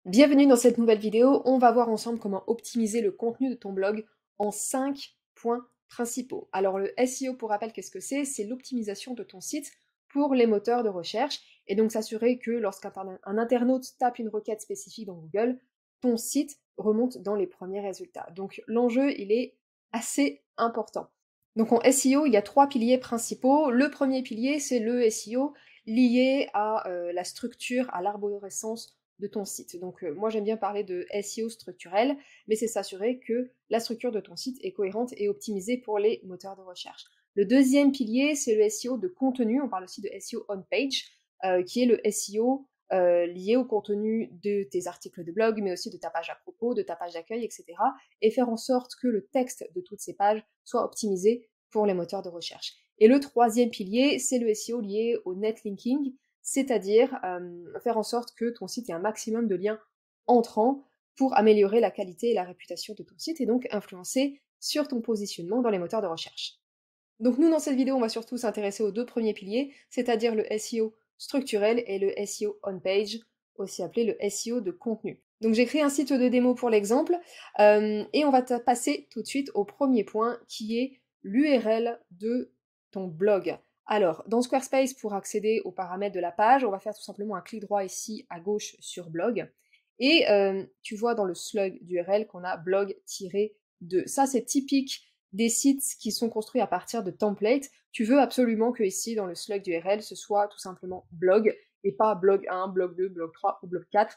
Bienvenue dans cette nouvelle vidéo, on va voir ensemble comment optimiser le contenu de ton blog en 5 points principaux. Alors le SEO, pour rappel, qu'est-ce que c'est? C'est l'optimisation de ton site pour les moteurs de recherche et donc s'assurer que lorsqu'un internaute tape une requête spécifique dans Google, ton site remonte dans les premiers résultats. Donc l'enjeu, il est assez important. Donc en SEO, il y a 3 piliers principaux. Le premier pilier, c'est le SEO lié à la structure, à l'arborescence de ton site. Donc moi j'aime bien parler de SEO structurel, mais c'est s'assurer que la structure de ton site est cohérente et optimisée pour les moteurs de recherche. Le deuxième pilier, c'est le SEO de contenu, on parle aussi de SEO on-page, qui est le SEO lié au contenu de tes articles de blog, mais aussi de ta page à propos, de ta page d'accueil, etc. Et faire en sorte que le texte de toutes ces pages soit optimisé pour les moteurs de recherche. Et le troisième pilier, c'est le SEO lié au netlinking, c'est-à-dire faire en sorte que ton site ait un maximum de liens entrants pour améliorer la qualité et la réputation de ton site et donc influencer sur ton positionnement dans les moteurs de recherche. Donc nous, dans cette vidéo, on va surtout s'intéresser aux deux premiers piliers, c'est-à-dire le SEO structurel et le SEO on-page, aussi appelé le SEO de contenu. Donc j'ai créé un site de démo pour l'exemple, et on va passer tout de suite au premier point qui est l'URL de ton blog. Alors, dans Squarespace, pour accéder aux paramètres de la page, on va faire tout simplement un clic droit ici à gauche sur blog. Et tu vois dans le slug d'URL qu'on a blog-2. Ça, c'est typique des sites qui sont construits à partir de templates. Tu veux absolument que ici, dans le slug d'URL, ce soit tout simplement blog et pas blog 1, blog 2, blog 3 ou blog 4.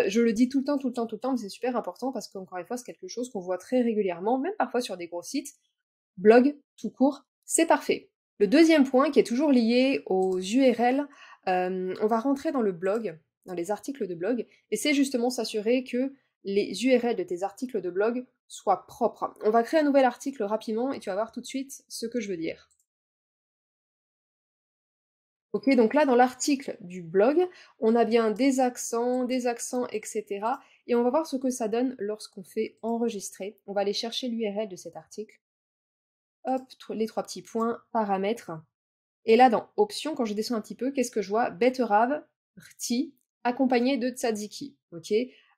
Je le dis tout le temps, tout le temps, tout le temps, mais c'est super important parce qu'encore une fois, c'est quelque chose qu'on voit très régulièrement, même parfois sur des gros sites. Blog, tout court, c'est parfait. Le deuxième point qui est toujours lié aux URL, on va rentrer dans le blog, dans les articles de blog, et c'est justement s'assurer que les URL de tes articles de blog soient propres. On va créer un nouvel article rapidement et tu vas voir tout de suite ce que je veux dire. Ok, donc là dans l'article du blog, on a bien des accents, etc. Et on va voir ce que ça donne lorsqu'on fait enregistrer. On va aller chercher l'URL de cet article. Hop, les trois petits points, paramètres. Et là, dans options, quand je descends un petit peu, qu'est-ce que je vois? Betterave, rti, accompagné de tzatziki. Ok.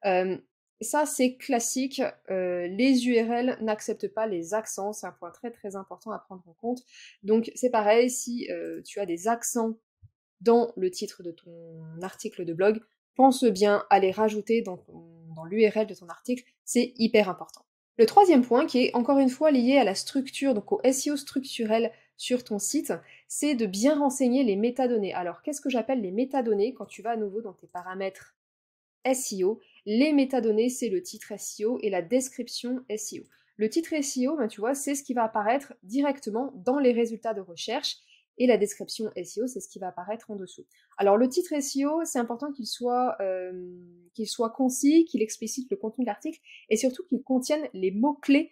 Euh, Ça, c'est classique. Les URL n'acceptent pas les accents. C'est un point très très important à prendre en compte. Donc, c'est pareil, si tu as des accents dans le titre de ton article de blog, pense bien à les rajouter dans l'URL de ton article. C'est hyper important. Le troisième point, qui est encore une fois lié à la structure, donc au SEO structurel sur ton site, c'est de bien renseigner les métadonnées. Alors, qu'est-ce que j'appelle les métadonnées quand tu vas à nouveau dans tes paramètres SEO? Les métadonnées, c'est le titre SEO et la description SEO. Le titre SEO, ben, tu vois, c'est ce qui va apparaître directement dans les résultats de recherche et la description SEO, c'est ce qui va apparaître en dessous. Alors le titre SEO, c'est important qu'il soit concis, qu'il explicite le contenu de l'article et surtout qu'il contienne les mots-clés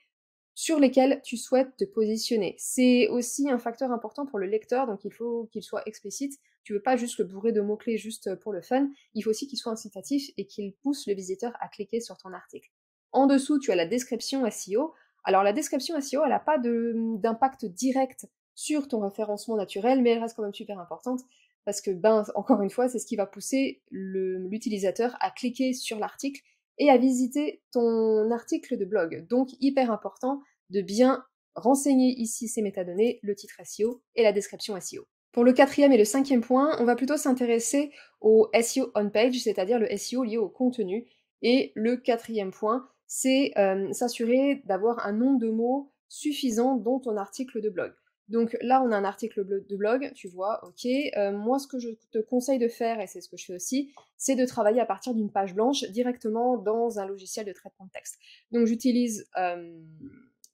sur lesquels tu souhaites te positionner. C'est aussi un facteur important pour le lecteur, donc il faut qu'il soit explicite. Tu veux pas juste le bourrer de mots-clés juste pour le fun, il faut aussi qu'il soit incitatif et qu'il pousse le visiteur à cliquer sur ton article. En dessous, tu as la description SEO. Alors la description SEO, elle n'a pas d'impact direct sur ton référencement naturel, mais elle reste quand même super importante parce que, encore une fois, c'est ce qui va pousser l'utilisateur à cliquer sur l'article et à visiter ton article de blog. Donc, hyper important de bien renseigner ici ces métadonnées, le titre SEO et la description SEO. Pour le quatrième et le cinquième point, on va plutôt s'intéresser au SEO on-page, c'est-à-dire le SEO lié au contenu. Et le quatrième point, c'est s'assurer d'avoir un nombre de mots suffisant dans ton article de blog. Donc là, on a un article de blog, tu vois, ok. Moi, ce que je te conseille de faire, et c'est ce que je fais aussi, c'est de travailler à partir d'une page blanche directement dans un logiciel de traitement de texte. Donc j'utilise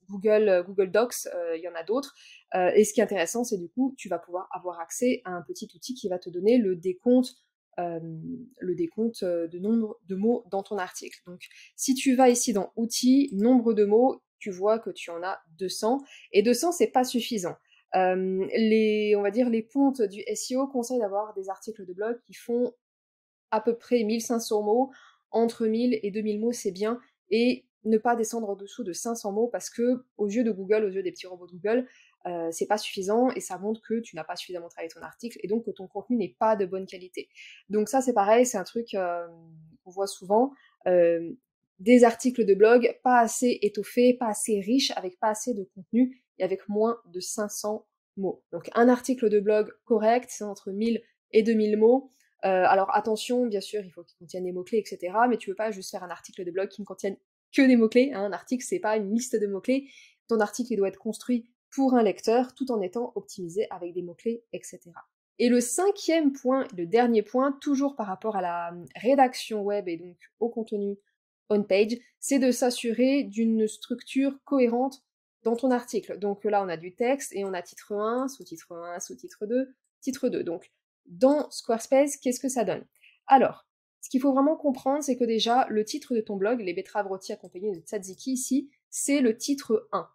Google Docs, il y en a d'autres. Et ce qui est intéressant, c'est du coup, tu vas pouvoir avoir accès à un petit outil qui va te donner euh, le décompte de nombre de mots dans ton article. Donc si tu vas ici dans Outils, nombre de mots, tu vois que tu en as 200. Et 200, c'est pas suffisant. On va dire les pontes du SEO conseillent d'avoir des articles de blog qui font à peu près 1500 mots, entre 1000 et 2000 mots, c'est bien, et ne pas descendre en dessous de 500 mots parce que, aux yeux de Google, aux yeux des petits robots de Google, c'est pas suffisant et ça montre que tu n'as pas suffisamment travaillé ton article et donc que ton contenu n'est pas de bonne qualité. Donc ça, c'est pareil, c'est un truc on voit souvent des articles de blog pas assez étoffés, pas assez riches, avec pas assez de contenu et avec moins de 500 mots. Donc un article de blog correct, c'est entre 1000 et 2000 mots. Alors attention, bien sûr, il faut qu'il contienne des mots-clés, etc. Mais tu veux pas juste faire un article de blog qui ne contienne que des mots-clés. Hein. Un article, c'est pas une liste de mots-clés. Ton article, il doit être construit pour un lecteur, tout en étant optimisé avec des mots-clés, etc. Et le cinquième point, le dernier point, toujours par rapport à la rédaction web et donc au contenu on-page, c'est de s'assurer d'une structure cohérente dans ton article. Donc là, on a du texte et on a titre 1, sous-titre 1, sous-titre 2, titre 2. Donc, dans Squarespace, qu'est-ce que ça donne? Alors, ce qu'il faut vraiment comprendre, c'est que déjà, le titre de ton blog, les betteraves rôties accompagnées de tzatziki, ici, c'est le titre 1.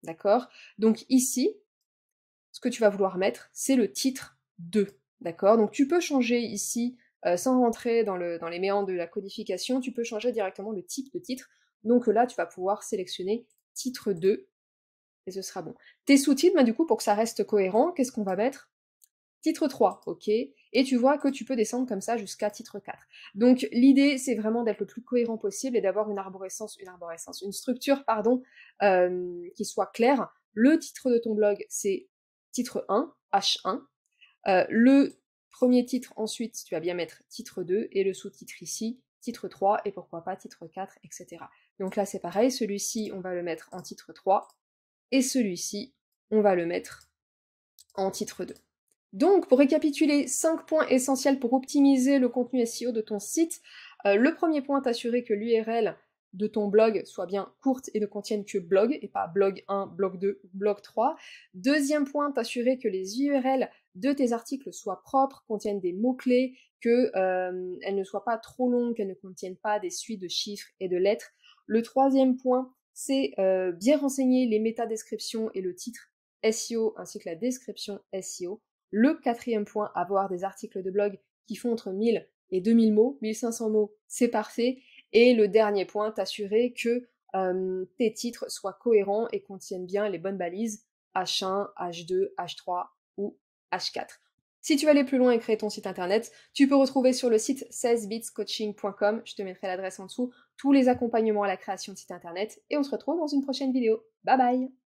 D'accord? Donc ici, ce que tu vas vouloir mettre, c'est le titre 2. D'accord? Donc tu peux changer ici, sans rentrer dans les méandres de la codification, tu peux changer directement le type de titre. Donc là, tu vas pouvoir sélectionner titre 2 et ce sera bon. Tes sous-titres, du coup, pour que ça reste cohérent, qu'est-ce qu'on va mettre? Titre 3, ok. Et tu vois que tu peux descendre comme ça jusqu'à titre 4. Donc l'idée, c'est vraiment d'être le plus cohérent possible et d'avoir une structure, pardon, qui soit claire. Le titre de ton blog, c'est titre 1, H1. Le premier titre, ensuite, tu vas bien mettre titre 2, et le sous-titre ici, titre 3, et pourquoi pas titre 4, etc. Donc là, c'est pareil, celui-ci, on va le mettre en titre 3, et celui-ci, on va le mettre en titre 2. Donc, pour récapituler, 5 points essentiels pour optimiser le contenu SEO de ton site. Le premier point, t'assurer que l'URL de ton blog soit bien courte et ne contienne que blog, et pas blog 1, blog 2, blog 3. Deuxième point, t'assurer que les URL de tes articles soient propres, contiennent des mots-clés, qu'elles ne soient pas trop longues, qu'elles ne contiennent pas des suites de chiffres et de lettres. Le troisième point, c'est bien renseigner les métadescriptions et le titre SEO ainsi que la description SEO. Le quatrième point, avoir des articles de blog qui font entre 1000 et 2000 mots, 1500 mots, c'est parfait. Et le dernier point, t'assurer que tes titres soient cohérents et contiennent bien les bonnes balises H1, H2, H3 ou H4. Si tu veux aller plus loin et créer ton site internet, tu peux retrouver sur le site 16bitscoaching.com, je te mettrai l'adresse en dessous, tous les accompagnements à la création de site internet et on se retrouve dans une prochaine vidéo. Bye bye!